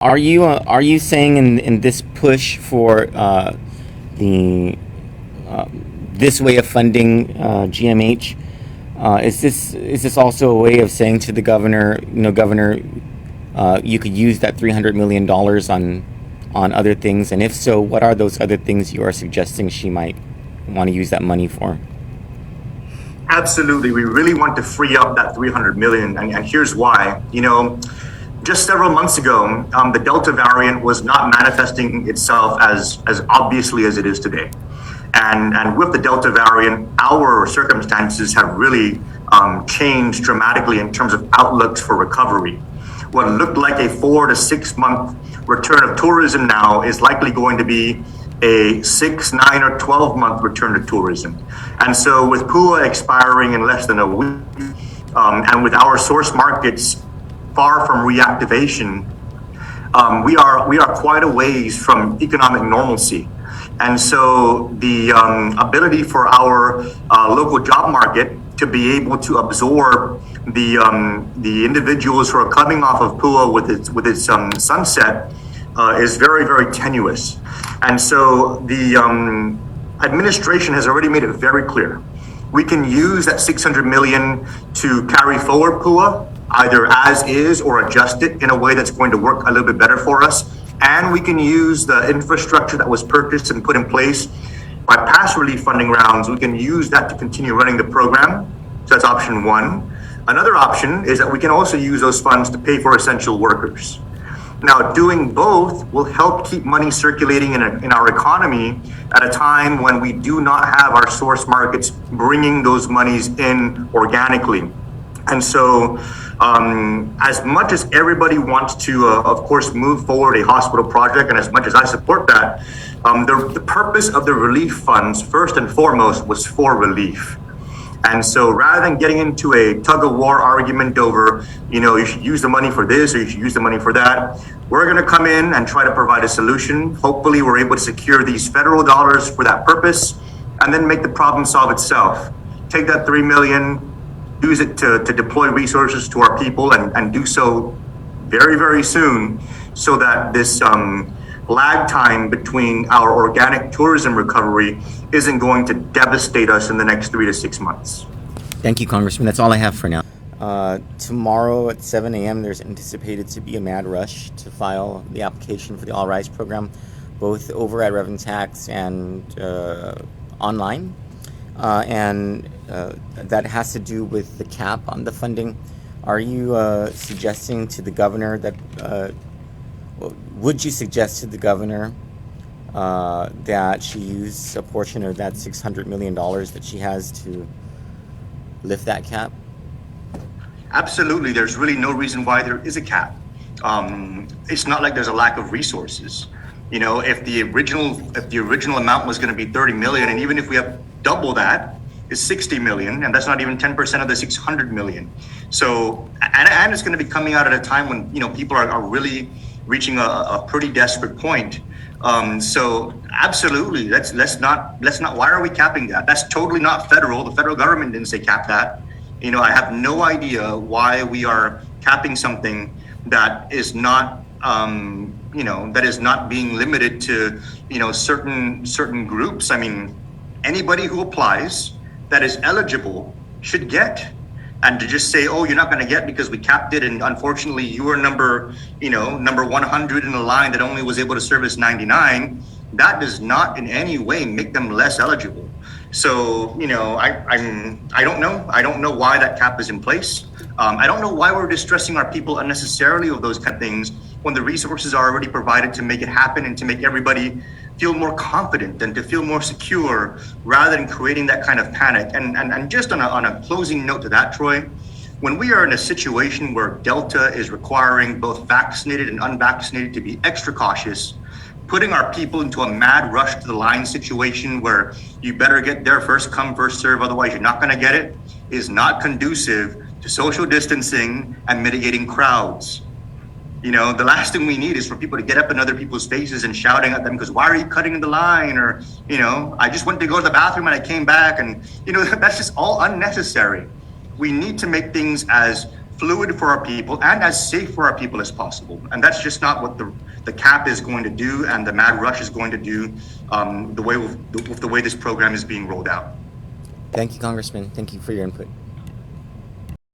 Are you saying in this push for the this way of funding GMH, is this also a way of saying to the governor, Governor, you could use that $300 million on other things, and if so, what are those other things you are suggesting she might want to use that money for? Absolutely, we really want to free up that 300 million, and here's why. Just several months ago, the Delta variant was not manifesting itself as obviously as it is today. And with the Delta variant, our circumstances have really changed dramatically in terms of outlooks for recovery. What looked like a 4 to 6 month return of tourism now is likely going to be a 6, 9, or 12-month return to tourism. And so with PUA expiring in less than a week, and with our source markets far from reactivation, we are quite a ways from economic normalcy. And so the ability for our local job market to be able to absorb the individuals who are coming off of PUA with its sunset is very, very tenuous. And so the administration has already made it very clear. We can use that 600 million to carry forward PUA, either as is or adjust it in a way that's going to work a little bit better for us. And we can use the infrastructure that was purchased and put in place by past relief funding rounds. We can use that to continue running the program. So that's option one. Another option is that we can also use those funds to pay for essential workers. Now, doing both will help keep money circulating in our economy at a time when we do not have our source markets bringing those monies in organically. And so as much as everybody wants to, of course, move forward a hospital project, and as much as I support that, the purpose of the relief funds, first and foremost, was for relief. And so rather than getting into a tug of war argument over, you should use the money for this or you should use the money for that, we're going to come in and try to provide a solution. Hopefully we're able to secure these federal dollars for that purpose and then make the problem solve itself. Take that 3 million, use it to deploy resources to our people and do so very, very soon so that this lag time between our organic tourism recovery isn't going to devastate us in the next 3 to 6 months. Thank you, Congressman. That's all I have for now. Tomorrow at 7 a.m. there's anticipated to be a mad rush to file the application for the All Rise program, both over at Revenue Tax and online. And that has to do with the cap on the funding. Are you suggesting to the governor that, would you suggest to the governor that she use a portion of that $600 million that she has to lift that cap? Absolutely. There's really no reason why there is a cap. It's not like there's a lack of resources. If the original amount was going to be 30 million, and even if we have double that, is 60 million, and that's not even 10% of the 600 million. So, and it's going to be coming out at a time when people are really reaching a pretty desperate point. So absolutely, let's not. Why are we capping that? That's totally not federal. The federal government didn't say cap that. I have no idea why we are capping something that is not, that is not being limited to, certain groups. I mean, anybody who applies that is eligible should get. And to just say, oh, you're not going to get because we capped it, and unfortunately you were number 100 in a line that only was able to service 99, that does not in any way make them less eligible. So, I don't know. I don't know why that cap is in place. I don't know why we're distressing our people unnecessarily of those kind of things when the resources are already provided to make it happen and to make everybody feel more confident and to feel more secure rather than creating that kind of panic. And just on a closing note to that, Troy, when we are in a situation where Delta is requiring both vaccinated and unvaccinated to be extra cautious, putting our people into a mad rush to the line situation where you better get there first come, first serve, otherwise you're not going to get it, is not conducive to social distancing and mitigating crowds. The last thing we need is for people to get up in other people's faces and shouting at them because why are you cutting in the line? Or, I just went to go to the bathroom and I came back, and, that's just all unnecessary. We need to make things as fluid for our people and as safe for our people as possible. And that's just not what the cap is going to do and the mad rush is going to do with the way this program is being rolled out. Thank you, Congressman. Thank you for your input.